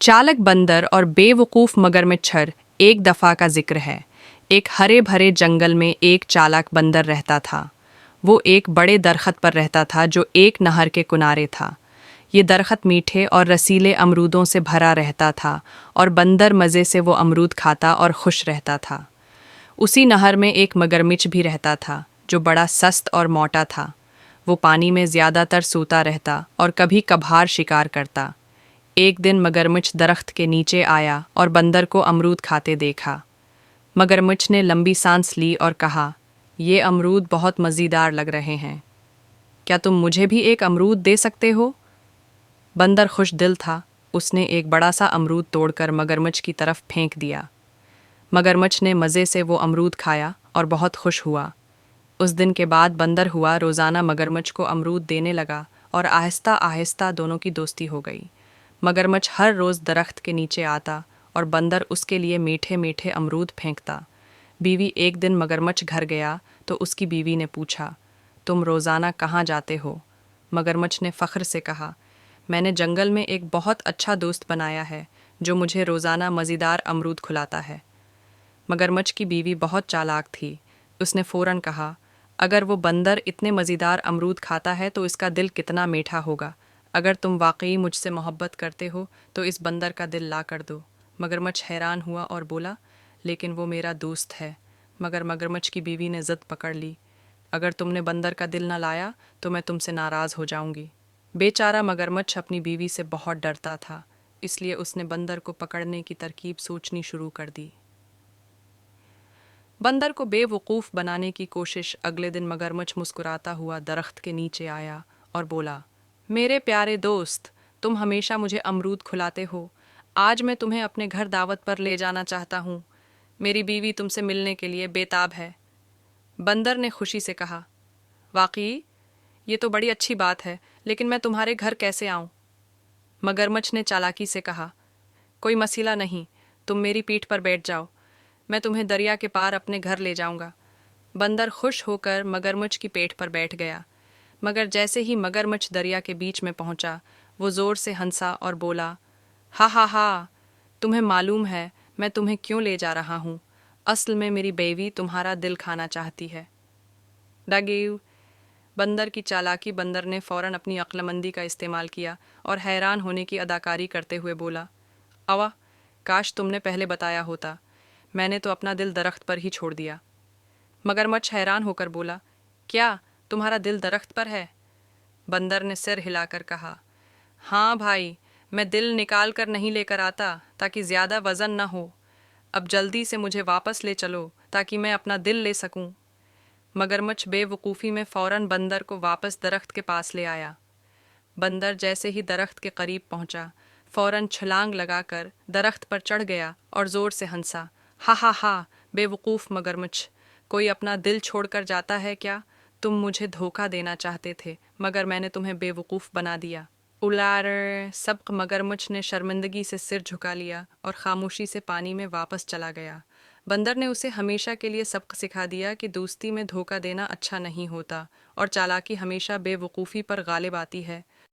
चालक बंदर और बेवकूफ़ मगरमच्छर एक दफ़ा का जिक्र है। एक हरे भरे जंगल में एक चालाक बंदर रहता था। वो एक बड़े दरख्त पर रहता था जो एक नहर के किनारे था। ये दरख्त मीठे और रसीले अमरूदों से भरा रहता था और बंदर मज़े से वो अमरूद खाता और खुश रहता था। उसी नहर में एक मगरमच्छ भी रहता था जो बड़ा सस्त और मोटा था। वो पानी में ज़्यादातर सोता रहता और कभी कभार शिकार करता। एक दिन मगरमच्छ दरख्त के नीचे आया और बंदर को अमरूद खाते देखा। मगरमच्छ ने लंबी सांस ली और कहा, ये अमरूद बहुत मज़ेदार लग रहे हैं। क्या तुम मुझे भी एक अमरूद दे सकते हो? बंदर खुश दिल था। उसने एक बड़ा सा अमरूद तोड़कर मगरमच्छ की तरफ फेंक दिया। मगरमच्छ ने मज़े से वो अमरूद खाया और बहुत खुश हुआ। उस दिन के बाद बंदर हुआ रोज़ाना मगरमच्छ को अमरूद देने लगा और आहिस्ता आहिस्ता दोनों की दोस्ती हो गई। मगरमच्छ हर रोज़ दरख्त के नीचे आता और बंदर उसके लिए मीठे मीठे अमरूद फेंकता। बीवी एक दिन मगरमच्छ घर गया तो उसकी बीवी ने पूछा, तुम रोज़ाना कहाँ जाते हो? मगरमच्छ ने फ़ख्र से कहा, मैंने जंगल में एक बहुत अच्छा दोस्त बनाया है जो मुझे रोज़ाना मज़ेदार अमरूद खिलाता है। मगरमच्छ की बीवी बहुत चालाक थी। उसने फ़ौरन कहा, अगर वो बंदर इतने मज़ेदार अमरूद खाता है तो इसका दिल कितना मीठा होगा। अगर तुम वाकई मुझसे मोहब्बत करते हो तो इस बंदर का दिल ला कर दो। मगरमच्छ हैरान हुआ और बोला, लेकिन वो मेरा दोस्त है। मगर मगरमच्छ की बीवी ने ज़िद पकड़ ली, अगर तुमने बंदर का दिल न लाया तो मैं तुमसे नाराज़ हो जाऊंगी। बेचारा मगरमच्छ अपनी बीवी से बहुत डरता था, इसलिए उसने बंदर को पकड़ने की तरकीब सोचनी शुरू कर दी। बंदर को बेवकूफ़ बनाने की कोशिश। अगले दिन मगरमच्छ मुस्कुराता हुआ दरख्त के नीचे आया और बोला, मेरे प्यारे दोस्त, तुम हमेशा मुझे अमरूद खिलाते हो। आज मैं तुम्हें अपने घर दावत पर ले जाना चाहता हूँ। मेरी बीवी तुमसे मिलने के लिए बेताब है। बंदर ने खुशी से कहा, वाकई ये तो बड़ी अच्छी बात है, लेकिन मैं तुम्हारे घर कैसे आऊँ? मगरमच्छ ने चालाकी से कहा, कोई मसला नहीं, तुम मेरी पीठ पर बैठ जाओ, मैं तुम्हें दरिया के पार अपने घर ले जाऊंगा। बंदर खुश होकर मगरमच्छ की पेट पर बैठ गया। मगर जैसे ही मगरमच्छ दरिया के बीच में पहुंचा, वो ज़ोर से हंसा और बोला, हा हा हा, तुम्हें मालूम है मैं तुम्हें क्यों ले जा रहा हूँ? असल में मेरी बीवी तुम्हारा दिल खाना चाहती है। डगेव बंदर की चालाकी। बंदर ने फ़ौरन अपनी अक्लमंदी का इस्तेमाल किया और हैरान होने की अदाकारी करते हुए बोला, अवा, काश तुमने पहले बताया होता, मैंने तो अपना दिल दरख्त पर ही छोड़ दिया। मगरमच्छ हैरान होकर बोला, क्या तुम्हारा दिल दरख्त पर है? बंदर ने सिर हिलाकर कहा, हाँ भाई, मैं दिल निकाल कर नहीं लेकर आता ताकि ज़्यादा वज़न न हो। अब जल्दी से मुझे वापस ले चलो ताकि मैं अपना दिल ले सकूं। मगरमच्छ बेवकूफ़ी में फ़ौरन बंदर को वापस दरख्त के पास ले आया। बंदर जैसे ही दरख्त के करीब पहुंचा, फ़ौरन छलांग लगाकर दरख्त पर चढ़ गया और ज़ोर से हंसा, हा हा हा, बेवकूफ़ मगरमच्छ, कोई अपना दिल छोड़कर जाता है क्या? तुम मुझे धोखा देना चाहते थे, मगर मैंने तुम्हें बेवकूफ़ बना दिया। उलार सबक मगरमच्छ ने शर्मिंदगी से सिर झुका लिया और खामोशी से पानी में वापस चला गया। बंदर ने उसे हमेशा के लिए सबक सिखा दिया कि दोस्ती में धोखा देना अच्छा नहीं होता और चालाकी हमेशा बेवकूफ़ी पर गालिब आती है।